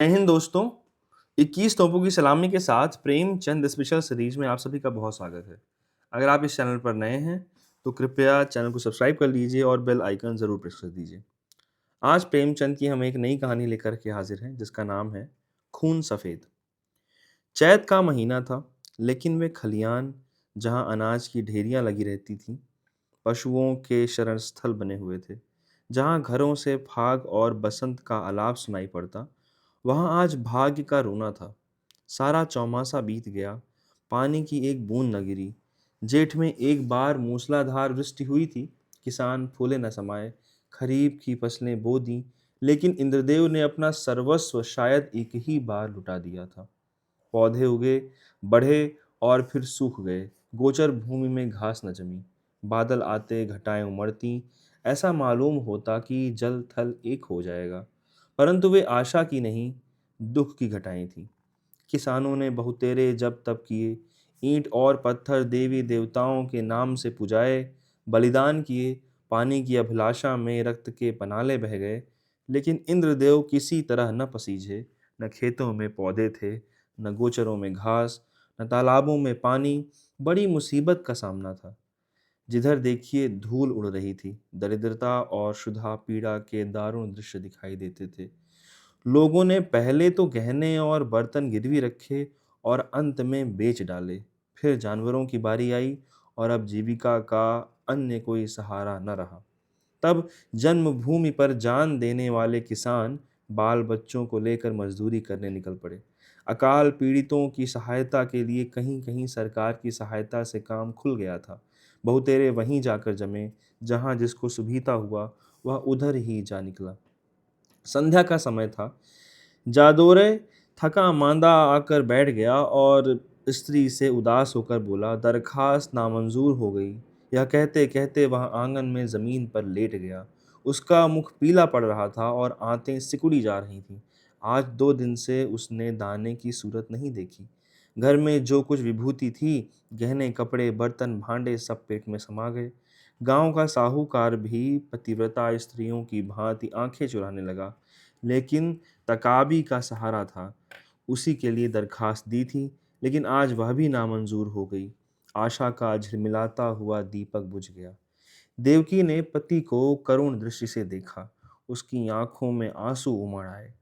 जय हिंद दोस्तों। 21 तोपों की सलामी के साथ प्रेमचंद स्पेशल सीरीज में आप सभी का बहुत स्वागत है। अगर आप इस चैनल पर नए हैं तो कृपया चैनल को सब्सक्राइब कर लीजिए और बेल आइकन ज़रूर प्रेस कर दीजिए। आज प्रेमचंद की हम एक नई कहानी लेकर के हाजिर हैं जिसका नाम है खून सफ़ेद। चैत का महीना था, लेकिन वे खलियान जहाँ अनाज की ढेरियां लगी रहती थीं, पशुओं के शरण स्थल बने हुए थे, जहाँ घरों से फाग और बसंत का आलाप सुनाई पड़ता, वहाँ आज भाग्य का रोना था। सारा चौमासा बीत गया, पानी की एक बूंद न गिरी। जेठ में एक बार मूसलाधार वृष्टि हुई थी, किसान फूले न समाये, खरीफ की फसलें बो दी, लेकिन इंद्रदेव ने अपना सर्वस्व शायद एक ही बार लुटा दिया था। पौधे उगे, बढ़े और फिर सूख गए। गोचर भूमि में घास न जमी। बादल आते, घटाएं उमड़ती, ऐसा मालूम होता कि जल थल एक हो जाएगा। परंतु वे आशा की नहीं, दुख की घटाएं थीं। किसानों ने बहुतेरे जप तप किए, ईंट और पत्थर देवी देवताओं के नाम से पुजाए, बलिदान किए, पानी की अभिलाषा में रक्त के पनाले बह गए, लेकिन इंद्रदेव किसी तरह न पसीजे। न खेतों में पौधे थे, न गोचरों में घास, न तालाबों में पानी। बड़ी मुसीबत का सामना था। जिधर देखिए धूल उड़ रही थी। दरिद्रता और क्षुधा पीड़ा के दारुण दृश्य दिखाई देते थे। लोगों ने पहले तो गहने और बर्तन गिरवी रखे और अंत में बेच डाले। फिर जानवरों की बारी आई और अब जीविका का अन्य कोई सहारा न रहा। तब जन्मभूमि पर जान देने वाले किसान बाल बच्चों को लेकर मजदूरी करने निकल पड़े। अकाल पीड़ितों की सहायता के लिए कहीं कहीं सरकार की सहायता से काम खुल गया था। बहुतेरे वहीं जाकर जमे, जहां जिसको सुविधा हुआ वह उधर ही जा निकला। संध्या का समय था। जादोरे थका मांदा आकर बैठ गया और स्त्री से उदास होकर बोला, दरखास्त नामंजूर हो गई। यह कहते कहते वह आंगन में जमीन पर लेट गया। उसका मुख पीला पड़ रहा था और आंतें सिकुड़ी जा रही थीं। आज 2 दिन से उसने दाने की सूरत नहीं देखी। घर में जो कुछ विभूति थी, गहने कपड़े बर्तन भांडे सब पेट में समा गए। गांव का साहूकार भी पतिव्रता स्त्रियों की भांति आंखें चुराने लगा, लेकिन तकाबी का सहारा था। उसी के लिए दरखास्त दी थी, लेकिन आज वह भी नामंजूर हो गई। आशा का झिलमिलाता हुआ दीपक बुझ गया। देवकी ने पति को करुण दृष्टि से देखा। उसकी आंखों में आंसू उमड़ आए।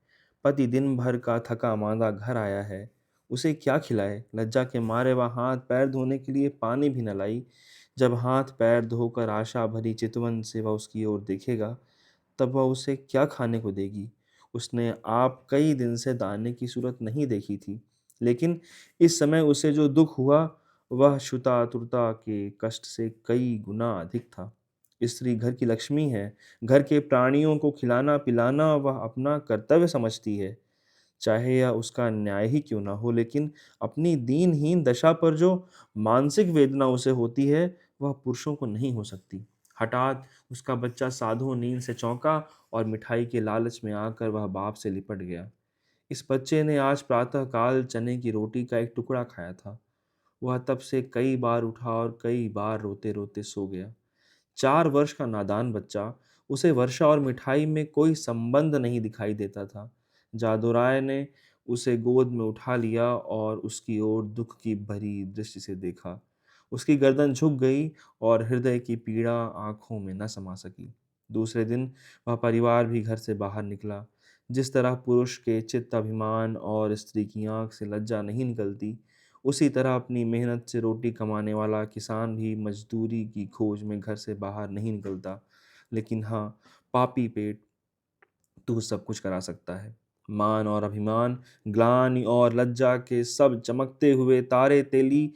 पति दिन भर का थका मांदा घर आया है, उसे क्या खिलाए? लज्जा के मारे वह हाथ पैर धोने के लिए पानी भी न लाई। जब हाथ पैर धोकर आशा भरी चितवन से वह उसकी ओर देखेगा, तब वह उसे क्या खाने को देगी? उसने आप कई दिन से दाने की सूरत नहीं देखी थी, लेकिन इस समय उसे जो दुख हुआ वह क्षुधा-आतुरता के कष्ट से कई गुना अधिक था। स्त्री घर की लक्ष्मी है। घर के प्राणियों को खिलाना-पिलाना वह अपना कर्तव्य समझती है, चाहे यह उसका न्याय ही क्यों ना हो। लेकिन अपनी दीनहीन दशा पर जो मानसिक वेदना उसे होती है, वह पुरुषों को नहीं हो सकती। हठात उसका बच्चा साधु नींद से चौंका और मिठाई के लालच में आकर वह बाप से लिपट गया। इस बच्चे ने आज प्रातःकाल चने की रोटी का एक टुकड़ा खाया था। वह तब से कई बार उठा और कई बार रोते रोते सो गया। 4 वर्ष का नादान बच्चा, उसे वर्षा और मिठाई में कोई संबंध नहीं दिखाई देता था। जादूराय ने उसे गोद में उठा लिया और उसकी ओर दुख की भरी दृष्टि से देखा। उसकी गर्दन झुक गई और हृदय की पीड़ा आंखों में न समा सकी। दूसरे दिन वह परिवार भी घर से बाहर निकला। जिस तरह पुरुष के चित्त अभिमान और स्त्री की आंख से लज्जा नहीं निकलती, उसी तरह अपनी मेहनत से रोटी कमाने वाला किसान भी मजदूरी की खोज में घर से बाहर नहीं निकलता। लेकिन हाँ, पापी पेट तू सब कुछ करा सकता है। मान और अभिमान, ग्लानि और लज्जा के सब चमकते हुए तारे तेली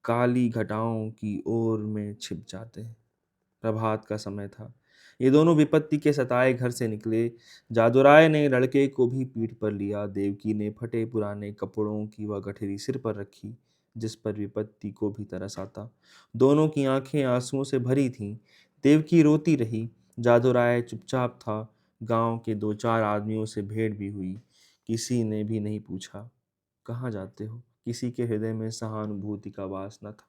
काली घटाओं की ओर में छिप जाते हैं। प्रभात का समय था। ये दोनों विपत्ति के सताए घर से निकले। जादूराय ने लड़के को भी पीठ पर लिया। देवकी ने फटे पुराने कपड़ों की वह गठरी सिर पर रखी, जिस पर विपत्ति को भी तरस आता। दोनों की आंखें आंसुओं से भरी थीं। देवकी रोती रही। जादूराय चुपचाप था। गांव के 2-4 आदमियों से भेंट भी हुई। किसी ने भी नहीं पूछा, कहाँ जाते हो? किसी के हृदय में सहानुभूति का वास न था।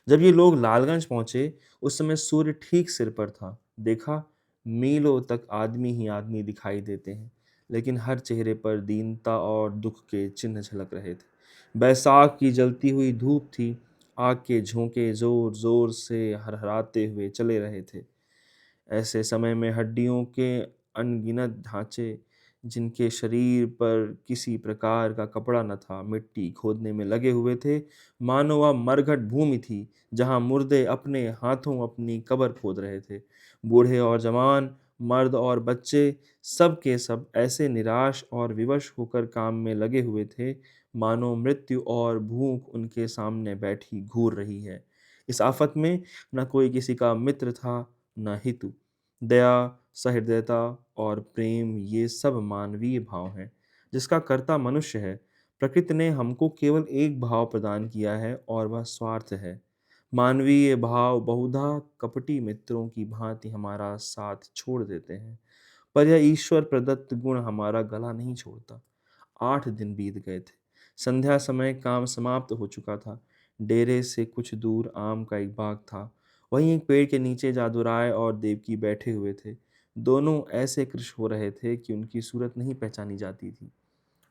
जब ये लोग लालगंज पहुंचे, उस समय सूर्य ठीक सिर पर था। देखा, मीलों तक आदमी ही आदमी दिखाई देते हैं, लेकिन हर चेहरे पर दीनता और दुख के चिन्ह झलक रहे थे। बैसाख की जलती हुई धूप थी। आग के झोंके जोर जोर से हरहराते हुए चले रहे थे। ऐसे समय में हड्डियों के अनगिनत ढांचे, जिनके शरीर पर किसी प्रकार का कपड़ा न था, मिट्टी खोदने में लगे हुए थे। मानो वह मरघट भूमि थी जहां मुर्दे अपने हाथों अपनी कब्र खोद रहे थे। बूढ़े और जवान, मर्द और बच्चे, सब के सब ऐसे निराश और विवश होकर काम में लगे हुए थे, मानो मृत्यु और भूख उनके सामने बैठी घूर रही है। इस आफत में न कोई किसी का मित्र था, न हितु। दया, सहृदयता और प्रेम, ये सब मानवीय भाव हैं जिसका कर्ता मनुष्य है। प्रकृति ने हमको केवल एक भाव प्रदान किया है और वह स्वार्थ है। मानवीय भाव बहुधा कपटी मित्रों की भांति हमारा साथ छोड़ देते हैं, पर यह ईश्वर प्रदत्त गुण हमारा गला नहीं छोड़ता। 8 दिन बीत गए थे। संध्या समय काम समाप्त हो चुका था। डेरे से कुछ दूर आम का एक बाग था। वहीं एक पेड़ के नीचे जादू राय और देवकी बैठे हुए थे। दोनों ऐसे कृश हो रहे थे कि उनकी सूरत नहीं पहचानी जाती थी।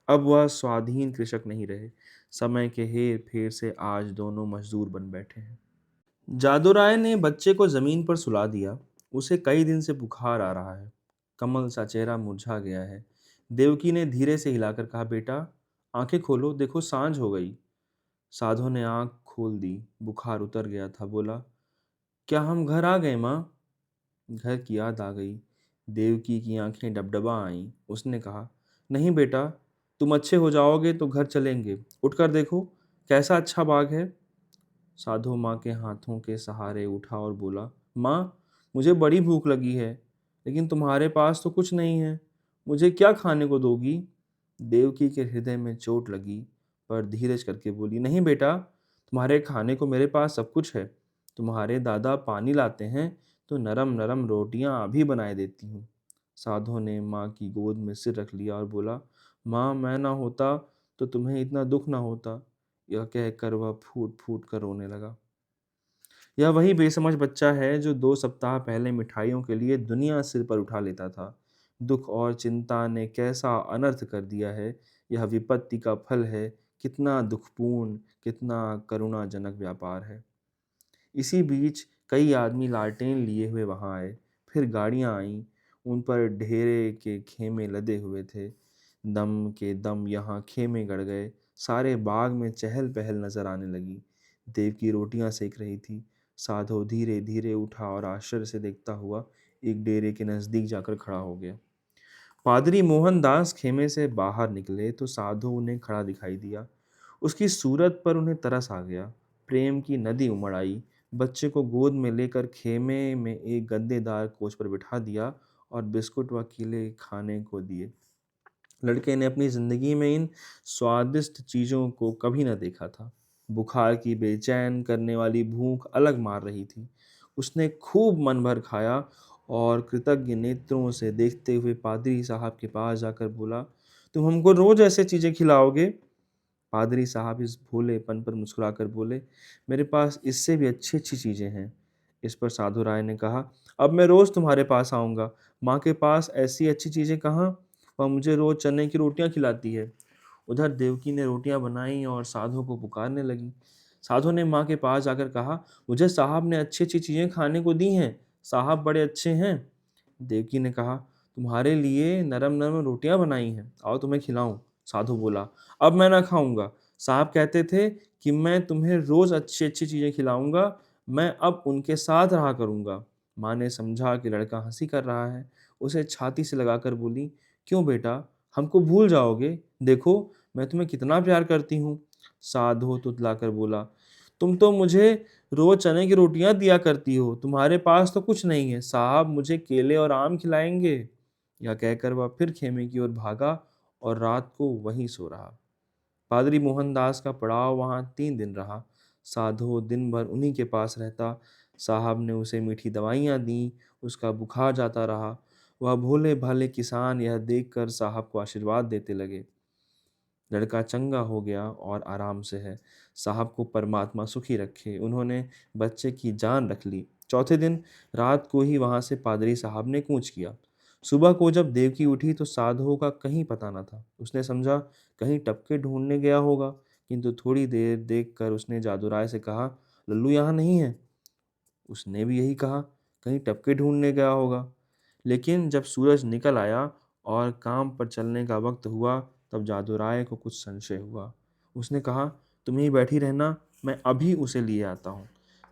अब वह स्वाधीन कृषक नहीं रहे। समय के हेर फेर से आज दोनों मजदूर बन बैठे हैं। जादू राय ने बच्चे को जमीन पर सुला दिया। उसे कई दिन से बुखार आ रहा है। कमल सा चेहरा मुरझा गया है। देवकी ने धीरे से हिलाकर कहा, बेटा आंखें खोलो, देखो सांझ हो गई। साधो ने आंख खोल दी। बुखार उतर गया था। बोला, क्या हम घर आ गए माँ? घर की याद आ गई। देवकी की आंखें डबडबा आईं। उसने कहा, नहीं बेटा, तुम अच्छे हो जाओगे तो घर चलेंगे। उठकर देखो कैसा अच्छा बाग है। साधु माँ के हाथों के सहारे उठा और बोला, माँ मुझे बड़ी भूख लगी है, लेकिन तुम्हारे पास तो कुछ नहीं है। मुझे क्या खाने को दोगी? देवकी के हृदय में चोट लगी, पर धीरज करके बोली, नहीं बेटा, तुम्हारे खाने को मेरे पास सब कुछ है। तुम्हारे दादा पानी लाते हैं तो नरम नरम रोटियां अभी बनाए देती हूँ। साधु ने माँ की गोद में सिर रख लिया और बोला, माँ मैं ना होता तो तुम्हें इतना दुख ना होता। यह कहकर वह फूट फूट कर रोने लगा। यह वही बेसमझ बच्चा है जो 2 सप्ताह पहले मिठाइयों के लिए दुनिया सिर पर उठा लेता था। दुख और चिंता ने कैसा अनर्थ कर दिया है। यह विपत्ति का फल है। कितना दुखपूर्ण, कितना करुणाजनक व्यापार है। इसी बीच कई आदमी लालटेन लिए हुए वहां आए। फिर गाड़ियां आईं। उन पर ढेरे के खेमे लदे हुए थे। दम के दम यहाँ खेमे गड़ गए। सारे बाग में चहल पहल नजर आने लगी। देव की रोटियां सेक रही थी। साधु धीरे धीरे उठा और आश्चर्य से देखता हुआ एक डेरे के नजदीक जाकर खड़ा हो गया। पादरी मोहनदास खेमे से बाहर निकले तो साधु उन्हें खड़ा दिखाई दिया। उसकी सूरत पर उन्हें तरस आ गया। प्रेम की नदी उमड़ आई। बच्चे को गोद में लेकर खेमे में एक गद्देदार कोच पर बिठा दिया और बिस्कुट व केले खाने को दिए। लड़के ने अपनी जिंदगी में इन स्वादिष्ट चीजों को कभी न देखा था। बुखार की बेचैन करने वाली भूख अलग मार रही थी। उसने खूब मन भर खाया और कृतज्ञ नेत्रों से देखते हुए पादरी साहब के पास जाकर बोला, तुम हमको रोज ऐसे चीजें खिलाओगे? पादरी साहब इस भोलेपन पर मुस्कुराकर बोले, मेरे पास इससे भी अच्छी अच्छी चीजें हैं। इस पर साधु राय ने कहा, अब मैं रोज तुम्हारे पास आऊंगा। माँ के पास ऐसी अच्छी चीजें कहाँ? वह मुझे रोज चने की रोटियां खिलाती है। उधर देवकी ने रोटियां बनाई और साधु को पुकारने लगी। साधु ने माँ के पास जाकर कहा, मुझे साहब ने अच्छी अच्छी चीजें खाने को दी हैं। साहब बड़े अच्छे हैं। देवकी ने कहा, तुम्हारे लिए नरम नरम रोटियां बनाई हैं, आओ तुम्हें खिलाऊं। साधु बोला, अब मैं ना खाऊंगा। साहब कहते थे कि मैं तुम्हें रोज अच्छी अच्छी चीजें खिलाऊंगा। मैं अब उनके साथ रहा करूंगा। माँ ने समझा कि लड़का हंसी कर रहा है। उसे छाती से लगाकर बोली, क्यों बेटा, हमको भूल जाओगे? देखो मैं तुम्हें कितना प्यार करती हूँ। साधु तुतलाकर बोला, तुम तो मुझे रोज चने की रोटियां दिया करती हो, तुम्हारे पास तो कुछ नहीं है। साहब मुझे केले और आम खिलाएंगे। यह कहकर वह फिर खेमे की ओर भागा और रात को वहीं सो रहा। पादरी मोहनदास का पड़ाव वहां 3 दिन रहा। साधु दिन भर उन्हीं के पास रहता। साहब ने उसे मीठी दवाइयां दी। उसका बुखार जाता रहा। वह भोले भाले किसान यह देखकर साहब को आशीर्वाद देते लगे। लड़का चंगा हो गया और आराम से है। साहब को परमात्मा सुखी रखे। उन्होंने बच्चे की जान रख ली। चौथे दिन रात को ही वहां से पादरी साहब ने कूच किया। सुबह को जब देवकी उठी तो साधु का कहीं पता न था। उसने समझा कहीं टपके ढूंढने गया होगा, किंतु थोड़ी देर देखकर उसने जादूराय से कहा, लल्लू यहाँ नहीं है। उसने भी यही कहा, कहीं टपके ढूंढने गया होगा। लेकिन जब सूरज निकल आया और काम पर चलने का वक्त हुआ, तब जादूराय को कुछ संशय हुआ। उसने कहा, तुम यहीं बैठी रहना, मैं अभी उसे लिए आता हूँ।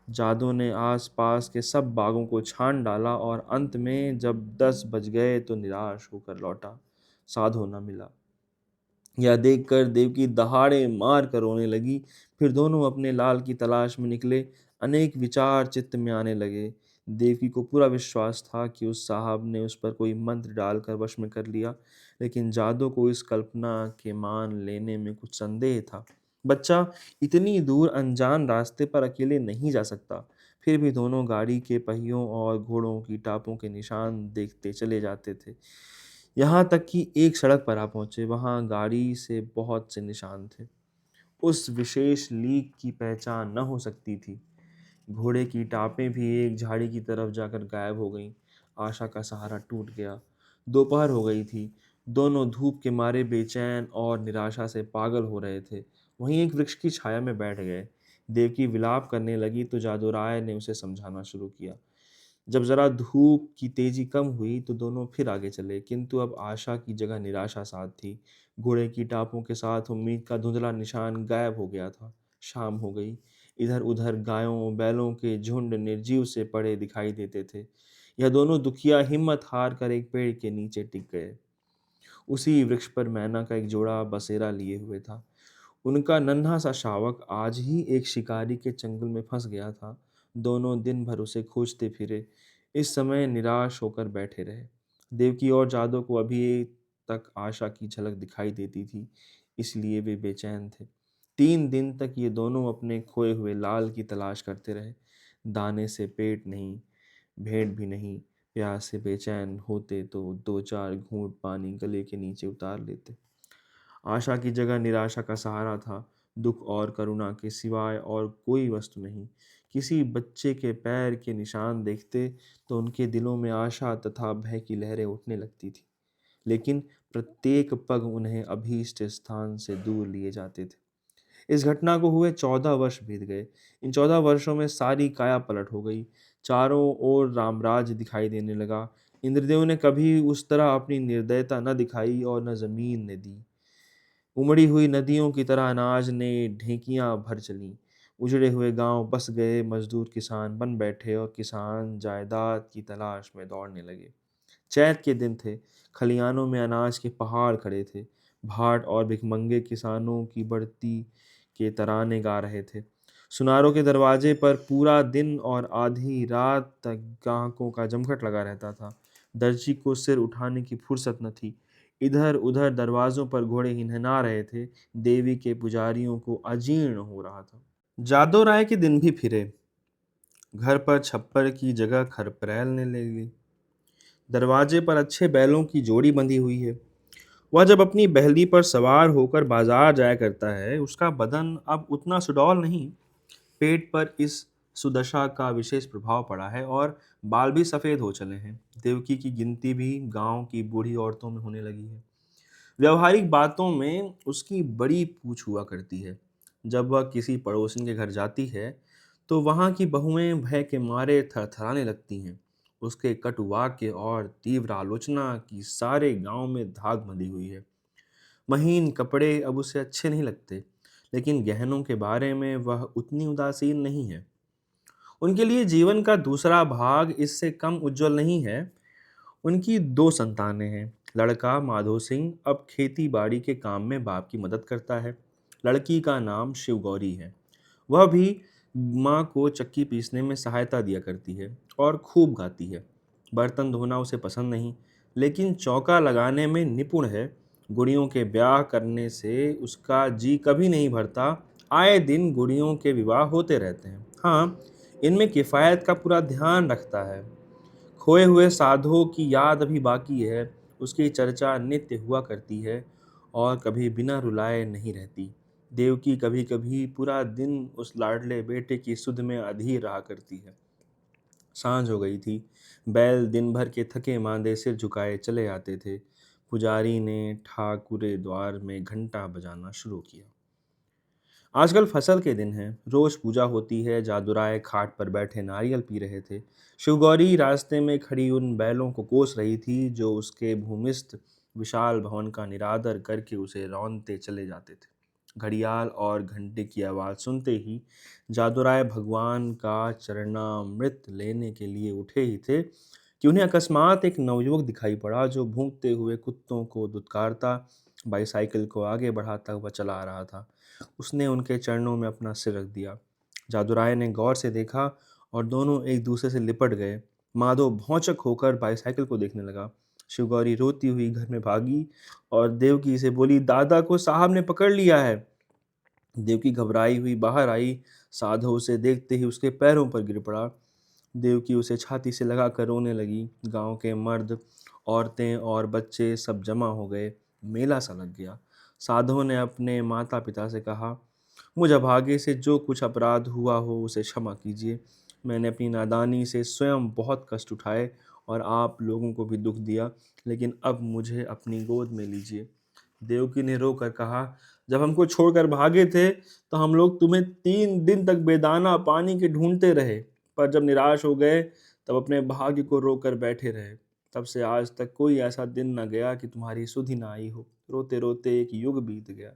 जादू ने आसपास के सब बागों को छान डाला और अंत में जब 10 बज गए तो निराश होकर लौटा। साधु न मिला। यह देखकर देवकी दहाड़े मार कर रोने लगी। फिर दोनों अपने लाल की तलाश में निकले। अनेक विचार चित्त में आने लगे। देवकी को पूरा विश्वास था कि उस साहब ने उस पर कोई मंत्र डालकर वश में कर लिया, लेकिन जादू को इस कल्पना के मान लेने में कुछ संदेह था। बच्चा इतनी दूर अनजान रास्ते पर अकेले नहीं जा सकता। फिर भी दोनों गाड़ी के पहियों और घोड़ों की टापों के निशान देखते चले जाते थे। यहाँ तक कि एक सड़क पर आ पहुंचे। वहां गाड़ी से बहुत से निशान थे। उस विशेष लीक की पहचान न हो सकती थी। घोड़े की टापें भी एक झाड़ी की तरफ जाकर गायब हो गईं। आशा का सहारा टूट गया। दोपहर हो गई थी। दोनों धूप के मारे बेचैन और निराशा से पागल हो रहे थे। वहीं एक वृक्ष की छाया में बैठ गए। देवकी विलाप करने लगी तो जादूराय ने उसे समझाना शुरू किया। जब जरा धूप की तेजी कम हुई तो दोनों फिर आगे चले, किंतु अब आशा की जगह निराशा साथ थी। घोड़े की टापों के साथ उम्मीद का धुंधला निशान गायब हो गया था। शाम हो गई। इधर उधर गायों बैलों के झुंड निर्जीव से पड़े दिखाई देते थे। यह दोनों दुखिया हिम्मत हार कर एक पेड़ के नीचे टिक गए। उसी वृक्ष पर मैना का एक जोड़ा बसेरा लिए हुए था। उनका नन्हा सा शावक आज ही एक शिकारी के चंगुल में फंस गया था। दोनों दिन भर उसे खोजते फिरे। इस समय निराश होकर बैठे रहे। देवकी और जादव को अभी तक आशा की झलक दिखाई देती थी, इसलिए वे बेचैन थे। 3 दिन तक ये दोनों अपने खोए हुए लाल की तलाश करते रहे। दाने से पेट नहीं, भेंट भी नहीं। प्यास से बेचैन होते तो 2-4 घूंट पानी गले के नीचे उतार लेते। आशा की जगह निराशा का सहारा था। दुख और करुणा के सिवाय और कोई वस्तु नहीं। किसी बच्चे के पैर के निशान देखते तो उनके दिलों में आशा तथा भय की लहरें उठने लगती थी, लेकिन प्रत्येक पग उन्हें अभीष्ट स्थान से दूर लिए जाते थे। इस घटना को हुए 14 वर्ष बीत गए। इन 14 वर्षों में सारी काया पलट हो गई। चारों ओर रामराज दिखाई देने लगा। इंद्रदेव ने कभी उस तरह अपनी निर्दयता न दिखाई और न जमीन ने दी। उमड़ी हुई नदियों की तरह अनाज ने ढेंकियां भर चलीं। उजड़े हुए गांव बस गए। मजदूर किसान बन बैठे और किसान जायदाद की तलाश में दौड़ने लगे। चैत के दिन थे। खलियानों में अनाज के पहाड़ खड़े थे। भाट और भिखमंगे किसानों की बढ़ती के तराने गा रहे थे। सुनारों के दरवाजे पर पूरा दिन और आधी रात तक ग्राहकों का जमघट लगा रहता था। दर्जी को सिर उठाने की फुर्सत न थी। इधर उधर दरवाजों पर घोड़े हिनहिना रहे थे। देवी के पुजारियों को अजीर्ण हो रहा था। जादव राय के दिन भी फिरे। घर पर छप्पर की जगह खरपरैल ने ले ली। दरवाजे पर अच्छे बैलों की जोड़ी बंधी हुई है। वह जब अपनी बहली पर सवार होकर बाजार जाया करता है, उसका बदन अब उतना सुडौल नहीं। पेट पर इस सुदशा का विशेष प्रभाव पड़ा है और बाल भी सफेद हो चले हैं। देवकी की गिनती भी गांव की बूढ़ी औरतों में होने लगी है। व्यवहारिक बातों में उसकी बड़ी पूछ हुआ करती है। जब वह किसी पड़ोसन के घर जाती है तो वहां की बहुएं भय के मारे थरथराने लगती हैं। उसके कटु वाक्य और तीव्र आलोचना की सारे गांव में धाक बंधी हुई है। महीन कपड़े अब उसे अच्छे नहीं लगते, लेकिन गहनों के बारे में वह उतनी उदासीन नहीं है। उनके लिए जीवन का दूसरा भाग इससे कम उज्जवल नहीं है। उनकी 2 संतानें हैं। लड़का माधो सिंह अब खेती बाड़ी के काम में बाप की मदद करता है। लड़की का नाम शिवगौरी है। वह भी माँ को चक्की पीसने में सहायता दिया करती है और खूब गाती है। बर्तन धोना उसे पसंद नहीं, लेकिन चौका लगाने में निपुण है। गुड़ियों के ब्याह करने से उसका जी कभी नहीं भरता। आए दिन गुड़ियों के विवाह होते रहते हैं। हाँ, इनमें किफ़ायत का पूरा ध्यान रखता है। खोए हुए साधुओं की याद अभी बाकी है। उसकी चर्चा नित्य हुआ करती है और कभी बिना रुलाए नहीं रहती। देवकी कभी कभी पूरा दिन उस लाडले बेटे की सुध में अधीर रहा करती है। सांझ हो गई थी। बैल दिन भर के थके मांदे सिर झुकाए चले आते थे। पुजारी ने ठाकुरे द्वार में घंटा बजाना शुरू किया। आजकल फसल के दिन हैं, रोज पूजा होती है। जादुराय खाट पर बैठे नारियल पी रहे थे। शिवगौरी रास्ते में खड़ी उन बैलों को कोस रही थी जो उसके भूमिस्थ विशाल भवन का निरादर करके उसे रौंदते चले जाते थे। घड़ियाल और घंटे की आवाज़ सुनते ही जादुराय भगवान का चरणामृत लेने के लिए उठे ही थे कि उन्हें अकस्मात एक नवयुवक दिखाई पड़ा जो भूंकते हुए कुत्तों को दुत्कारता बाईसाइकिल को आगे बढ़ाता हुआ चला आ रहा था। उसने उनके चरणों में अपना सिर रख दिया। जादूराय ने गौर से देखा और दोनों एक दूसरे से लिपट गए। माधव भौचक होकर बाईसाइकिल को देखने लगा। शिवगौरी रोती हुई घर में भागी और देवकी से बोली, दादा को साहब ने पकड़ लिया है। देवकी घबराई हुई बाहर आई। साधु उसे देखते ही उसके पैरों पर गिर पड़ा। देवकी उसे छाती से लगाकर रोने लगी। गांव के मर्द, औरतें और बच्चे सब जमा हो गए। मेला सा लग गया। साधु ने अपने माता पिता से कहा, मुझ अभागे से जो कुछ अपराध हुआ हो उसे क्षमा कीजिए। मैंने अपनी नादानी से स्वयं बहुत कष्ट उठाए और आप लोगों को भी दुख दिया, लेकिन अब मुझे अपनी गोद में लीजिए। देवकी ने रोकर कहा, जब हमको छोड़कर भागे थे तो हम लोग तुम्हें 3 दिन तक बेदाना पानी के ढूंढते रहे, पर जब निराश हो गए तब अपने भाग्य को रोकर बैठे रहे। तब से आज तक कोई ऐसा दिन न गया कि तुम्हारी सुधि ना आई हो। रोते रोते एक युग बीत गया।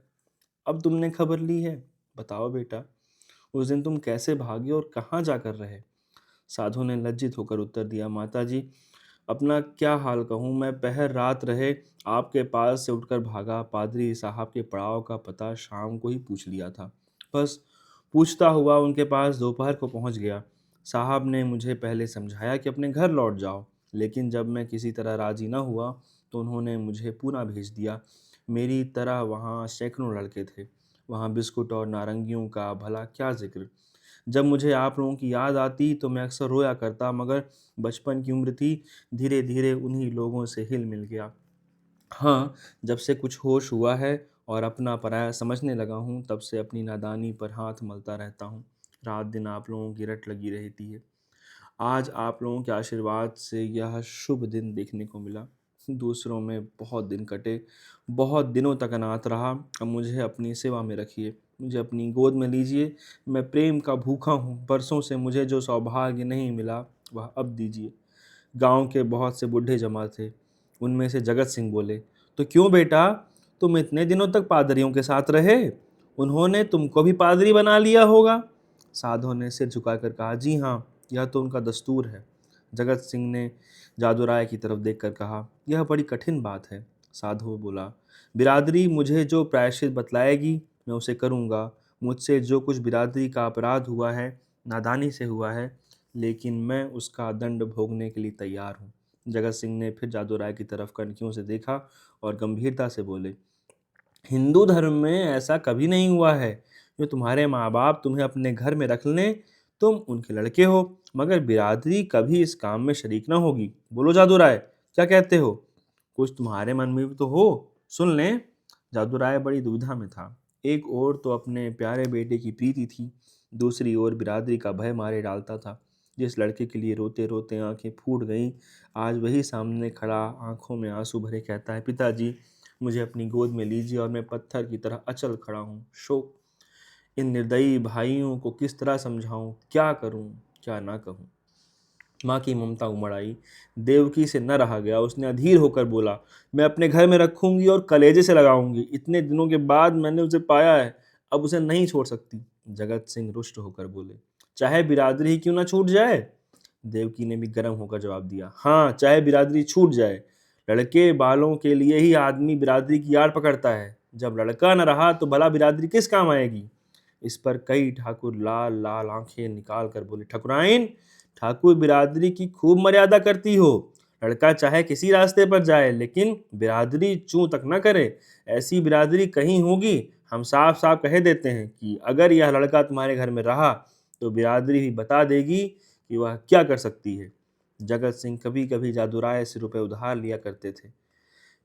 अब तुमने खबर ली है, बताओ बेटा, उस दिन तुम कैसे भागे और कहाँ जाकर रहे। साधु ने लज्जित होकर उत्तर दिया, माता जी, अपना क्या हाल कहूँ। मैं पहर रात रहे आपके पास से उठकर भागा। पादरी साहब के पड़ाव का पता शाम को ही पूछ लिया था। बस पूछता हुआ उनके पास दोपहर को पहुंच गया। साहब ने मुझे पहले समझाया कि अपने घर लौट जाओ, लेकिन जब मैं किसी तरह राजी न हुआ तो उन्होंने मुझे पूना भेज दिया। मेरी तरह वहाँ सैकड़ों लड़के थे। वहाँ बिस्कुट और नारंगियों का भला क्या जिक्र। जब मुझे आप लोगों की याद आती तो मैं अक्सर रोया करता, मगर बचपन की उम्र थी, धीरे धीरे उन्हीं लोगों से हिल मिल गया। हाँ, जब से कुछ होश हुआ है और अपना पराया समझने लगा हूँ, तब से अपनी नादानी पर हाथ मलता रहता हूँ। रात दिन आप लोगों की रट लगी रहती है। आज आप लोगों के आशीर्वाद से यह शुभ दिन देखने को मिला। दूसरों में बहुत दिन कटे, बहुत दिनों तक अनाथ रहा। अब मुझे अपनी सेवा में रखिए, मुझे अपनी गोद में लीजिए। मैं प्रेम का भूखा हूँ। बरसों से मुझे जो सौभाग्य नहीं मिला वह अब दीजिए। गांव के बहुत से बूढ़े जमा थे। उनमें से जगत सिंह बोले, तो क्यों बेटा, तुम इतने दिनों तक पादरियों के साथ रहे? उन्होंने तुमको भी पादरी बना लिया होगा। साधु ने सिर झुकाकर कहा, जी हाँ, यह तो उनका दस्तूर है। जगत सिंह ने जादूराय की तरफ देखकर कहा, यह बड़ी कठिन बात है। साधु बोला, बिरादरी मुझे जो प्रायश्चित बतलाएगी मैं उसे करूँगा। मुझसे जो कुछ बिरादरी का अपराध हुआ है, नादानी से हुआ है, लेकिन मैं उसका दंड भोगने के लिए तैयार हूँ। जगत सिंह ने फिर जादूराय की तरफ कनखियों से देखा और गंभीरता से बोले, हिंदू धर्म में ऐसा कभी नहीं हुआ है। जो तुम्हारे माँ बाप तुम्हें अपने घर में रख लें, तुम उनके लड़के हो, मगर बिरादरी कभी इस काम में शरीक ना होगी। बोलो जादू राय, क्या कहते हो? कुछ तुम्हारे मन में भी तो हो, सुन लें। जादू राय बड़ी दुविधा में था। एक ओर तो अपने प्यारे बेटे की प्रीति थी, दूसरी ओर बिरादरी का भय मारे डालता था। जिस लड़के के लिए रोते रोते आंखें फूट गईं, आज वही सामने खड़ा आंखों में आंसू भरे कहता है, पिताजी, मुझे अपनी गोद में लीजिए और मैं पत्थर की तरह अचल खड़ा हूँ। शोक, इन निर्दयी भाइयों को किस तरह समझाऊं, क्या करूं, क्या ना कहूं। माँ की ममता उमड़ आई। देवकी से न रहा गया। उसने अधीर होकर बोला, मैं अपने घर में रखूंगी और कलेजे से लगाऊंगी। इतने दिनों के बाद मैंने उसे पाया है, अब उसे नहीं छोड़ सकती। जगत सिंह रुष्ट होकर बोले, चाहे बिरादरी ही क्यों ना छूट जाए। देवकी ने भी गर्म होकर जवाब दिया, हाँ, चाहे बिरादरी छूट जाए। लड़के बालों के लिए ही आदमी बिरादरी की आड़ पकड़ता है। जब लड़का न रहा तो भला बिरादरी किस काम आएगी। इस पर कई ठाकुर लाल लाल आंखें निकाल कर बोले, ठकुराइन, ठाकुर बिरादरी की खूब मर्यादा करती हो। लड़का चाहे किसी रास्ते पर जाए, लेकिन बिरादरी चूं तक न करे। ऐसी बिरादरी कहीं होगी। हम साफ साफ कह देते हैं कि अगर यह लड़का तुम्हारे घर में रहा तो बिरादरी भी बता देगी कि वह क्या कर सकती है। जगत सिंह कभी कभी जादूराय से रुपए उधार लिया करते थे।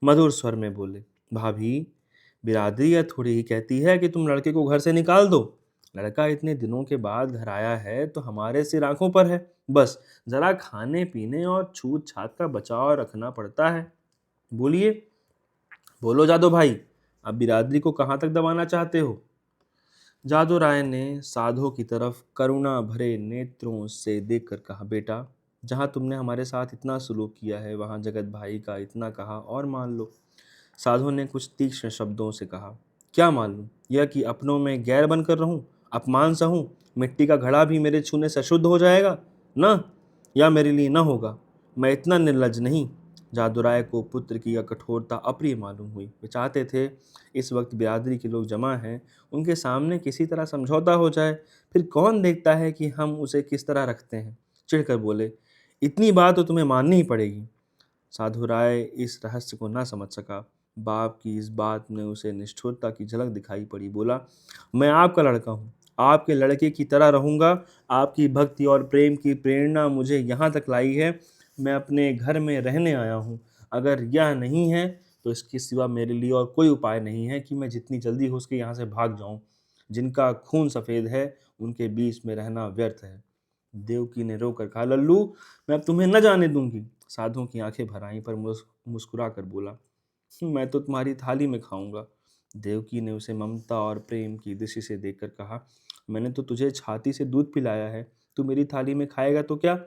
मधुर स्वर में बोले, भाभी, बिरादरी यह थोड़ी ही कहती है कि तुम लड़के को घर से निकाल दो। लड़का इतने दिनों के बाद घर आया है तो हमारे सिर आंखों पर है। बस ज़रा खाने-पीने और छूत-छात का बचाव रखना पड़ता है। बोलिए, बोलो जादू भाई, अब बिरादरी को कहाँ तक दबाना चाहते हो? जादू राय ने साधु की तरफ करुणा भरे नेत्रों से देखकर कहा, बेटा, जहाँ तुमने हमारे साथ इतना सुलूक किया है, वहाँ जगत भाई का इतना कहा और मान लो। साधु ने कुछ तीक्ष्ण शब्दों से कहा, क्या मान लूं? यह कि अपनों में गैर बनकर रहूं, अपमान सहूं, मिट्टी का घड़ा भी मेरे छूने से अशुद्ध हो जाएगा ना, या मेरे लिए न होगा। मैं इतना निर्लज नहीं। जादूराय को पुत्र की यह कठोरता अप्रिय मालूम हुई। वे चाहते थे इस वक्त बिरादरी के लोग जमा हैं, उनके सामने किसी तरह समझौता हो जाए, फिर कौन देखता है कि हम उसे किस तरह रखते हैं। चिढ़कर बोले, इतनी बात तो तुम्हें माननी ही पड़ेगी। साधु राय इस रहस्य को ना समझ सका। बाप की इस बात ने उसे निष्ठुरता की झलक दिखाई पड़ी। बोला, मैं आपका लड़का हूँ, आपके लड़के की तरह रहूंगा। आपकी भक्ति और प्रेम की प्रेरणा मुझे यहाँ तक लाई है। मैं अपने घर में रहने आया हूँ। अगर यह नहीं है तो इसके सिवा मेरे लिए और कोई उपाय नहीं है कि मैं जितनी जल्दी हो सके यहाँ से भाग जाऊं। जिनका खून सफ़ेद है उनके बीच में रहना व्यर्थ है। देवकी ने रोकर कहा, लल्लू, मैं अब तुम्हें न जाने दूंगी। साधु की आंखें भर आईं, पर मुस्कुरा कर बोला, मैं तो तुम्हारी थाली में खाऊंगा। देवकी ने उसे ममता और प्रेम की दृष्टि से देखकर कहा, मैंने तो तुझे छाती से दूध पिलाया है, तू मेरी थाली में खाएगा तो क्या?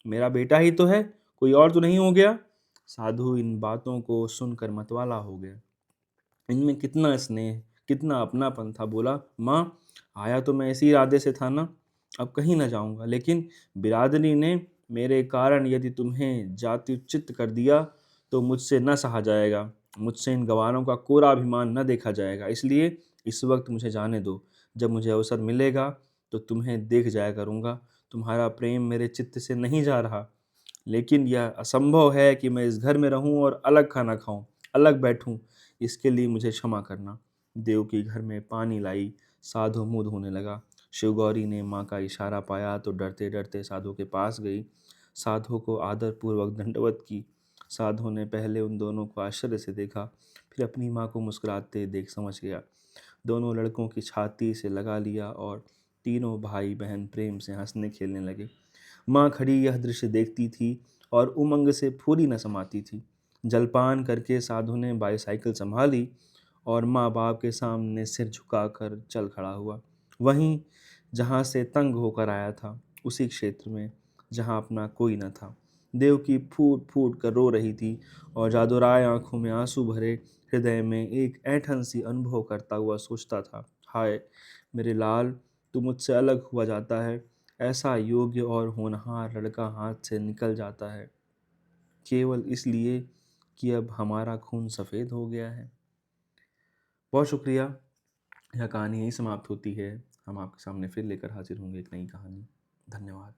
मेरा बेटा ही तो है, कोई और तो नहीं हो गया। साधु इन बातों को सुनकर मतवाला हो गया। इनमें कितना स्नेह, कितना अपनापन था। बोला, माँ, आया तो मैं इसी इरादे से था ना, अब कहीं ना जाऊंगा, लेकिन बिरादरी ने मेरे कारण यदि तुम्हें जात्युचित कर दिया तो मुझसे न सहा जाएगा। मुझसे इन गवारों का कोरा अभिमान न देखा जाएगा। इसलिए इस वक्त मुझे जाने दो। जब मुझे अवसर मिलेगा तो तुम्हें देख जाया करूंगा। तुम्हारा प्रेम मेरे चित्त से नहीं जा रहा, लेकिन यह असंभव है कि मैं इस घर में रहूं और अलग खाना खाऊं, अलग बैठूं। इसके लिए मुझे क्षमा करना। देवकी घर में पानी लाई। साधु मुंह धोने लगा। शिवगौरी ने माँ का इशारा पाया तो डरते डरते साधु के पास गई। साधु को आदरपूर्वक दंडवत की। साधु ने पहले उन दोनों को आश्चर्य से देखा, फिर अपनी माँ को मुस्कुराते देख समझ गया। दोनों लड़कों की छाती से लगा लिया और तीनों भाई बहन प्रेम से हंसने खेलने लगे। माँ खड़ी यह दृश्य देखती थी और उमंग से फूली न समाती थी। जलपान करके साधु ने बाईसाइकिल संभाली और माँ बाप के सामने सिर झुकाकर चल खड़ा हुआ। वहीं जहाँ से तंग होकर आया था, उसी क्षेत्र में जहाँ अपना कोई न था। देवकी फूट फूट कर रो रही थी और जादूराय आंखों में आंसू भरे हृदय में एक ऐंठन सी अनुभव करता हुआ सोचता था, हाय मेरे लाल, तू मुझसे अलग हुआ जाता है। ऐसा योग्य और होनहार लड़का हाथ से निकल जाता है केवल इसलिए कि अब हमारा खून सफ़ेद हो गया है। बहुत शुक्रिया। यह कहानी यहीं समाप्त होती है। हम आपके सामने फिर लेकर हाजिर होंगे एक नई कहानी। धन्यवाद।